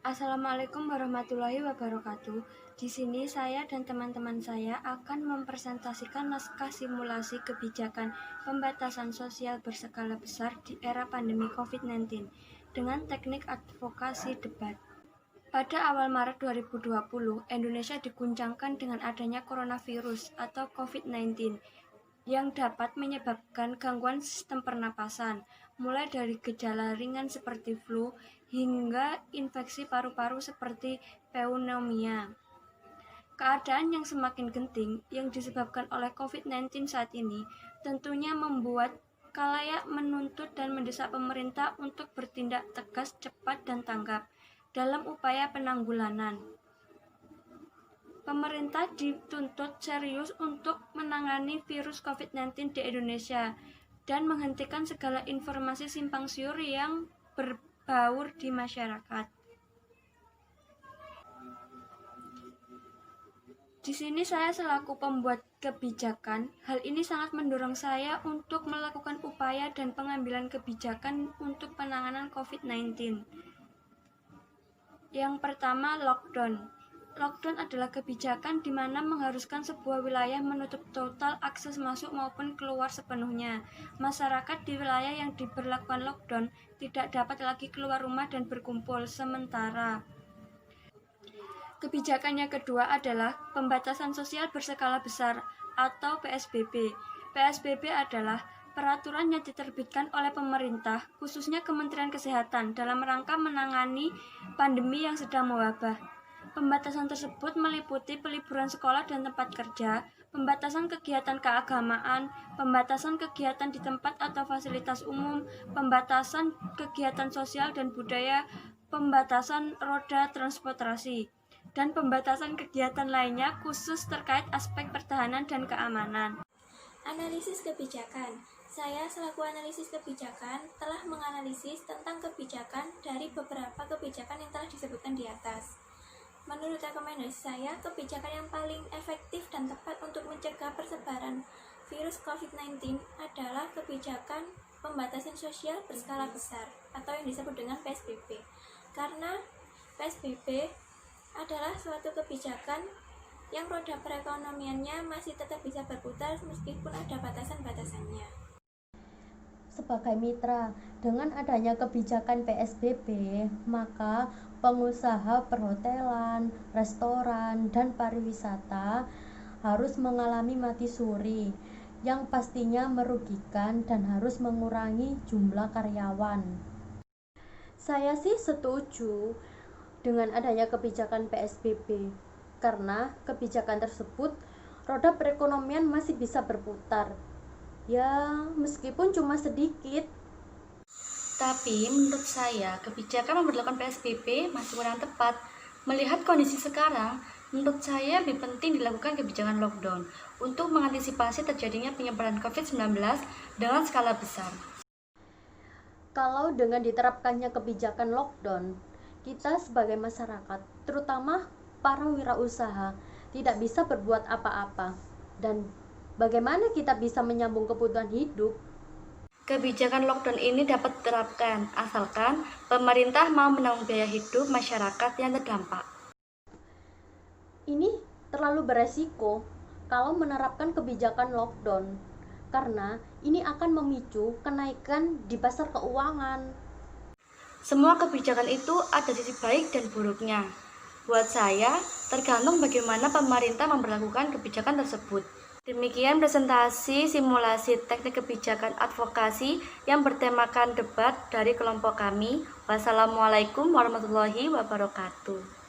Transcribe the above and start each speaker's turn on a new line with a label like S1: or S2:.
S1: Assalamualaikum warahmatullahi wabarakatuh. Di sini saya dan teman-teman saya akan mempresentasikan naskah simulasi kebijakan pembatasan sosial berskala besar di era pandemi COVID-19 dengan teknik advokasi debat. Pada awal Maret 2020, Indonesia diguncangkan dengan adanya coronavirus atau COVID-19 yang dapat menyebabkan gangguan sistem pernapasan, mulai dari gejala ringan seperti flu hingga infeksi paru-paru seperti pneumonia. Keadaan yang semakin genting yang disebabkan oleh COVID-19 saat ini tentunya membuat khalayak menuntut dan mendesak pemerintah untuk bertindak tegas, cepat, dan tanggap dalam upaya penanggulangan. Pemerintah dituntut serius untuk menangani virus COVID-19 di Indonesia dan menghentikan segala informasi simpang siur yang berbaur di masyarakat. Di sini saya selaku pembuat kebijakan, hal ini sangat mendorong saya untuk melakukan upaya dan pengambilan kebijakan untuk penanganan COVID-19. Yang pertama, lockdown. Lockdown adalah kebijakan di mana mengharuskan sebuah wilayah menutup total akses masuk maupun keluar sepenuhnya. Masyarakat di wilayah yang diberlakukan lockdown tidak dapat lagi keluar rumah dan berkumpul sementara. Kebijakan yang kedua adalah pembatasan sosial berskala besar atau PSBB. PSBB adalah peraturan yang diterbitkan oleh pemerintah, khususnya Kementerian Kesehatan, dalam rangka menangani pandemi yang sedang mewabah. Pembatasan tersebut meliputi peliburan sekolah dan tempat kerja, pembatasan kegiatan keagamaan, pembatasan kegiatan di tempat atau fasilitas umum, pembatasan kegiatan sosial dan budaya, pembatasan roda transportasi, dan pembatasan kegiatan lainnya khusus terkait aspek pertahanan dan keamanan.
S2: Analisis kebijakan. Saya selaku analisis kebijakan telah menganalisis tentang kebijakan dari beberapa kebijakan yang telah disebutkan di atas. Menurut rekomendasi saya, kebijakan yang paling efektif dan tepat untuk mencegah persebaran virus COVID-19 adalah kebijakan pembatasan sosial berskala besar atau yang disebut dengan PSBB. Karena PSBB adalah suatu kebijakan yang roda perekonomiannya masih tetap bisa berputar meskipun ada batasan-batasannya.
S3: Sebagai mitra, dengan adanya kebijakan PSBB, maka pengusaha perhotelan, restoran, dan pariwisata harus mengalami mati suri yang pastinya merugikan dan harus mengurangi jumlah karyawan. Saya sih setuju dengan adanya kebijakan PSBB karena kebijakan tersebut roda perekonomian masih bisa berputar. Ya, meskipun cuma sedikit.
S4: Tapi menurut saya kebijakan memperlakukan PSBB masih kurang tepat. Melihat kondisi sekarang, menurut saya lebih penting dilakukan kebijakan lockdown untuk mengantisipasi terjadinya penyebaran COVID-19 dengan skala besar.
S3: Kalau dengan diterapkannya kebijakan lockdown, kita sebagai masyarakat, terutama para wirausaha, tidak bisa berbuat apa-apa. Dan bagaimana kita bisa menyambung kebutuhan hidup?
S4: Kebijakan lockdown ini dapat diterapkan asalkan pemerintah mau menanggung biaya hidup masyarakat yang terdampak.
S3: Ini terlalu beresiko kalau menerapkan kebijakan lockdown, karena ini akan memicu kenaikan di pasar keuangan.
S4: Semua kebijakan itu ada sisi baik dan buruknya. Buat saya, tergantung bagaimana pemerintah memperlakukan kebijakan tersebut. Demikian presentasi simulasi teknik kebijakan advokasi yang bertemakan debat dari kelompok kami. Wassalamualaikum warahmatullahi wabarakatuh.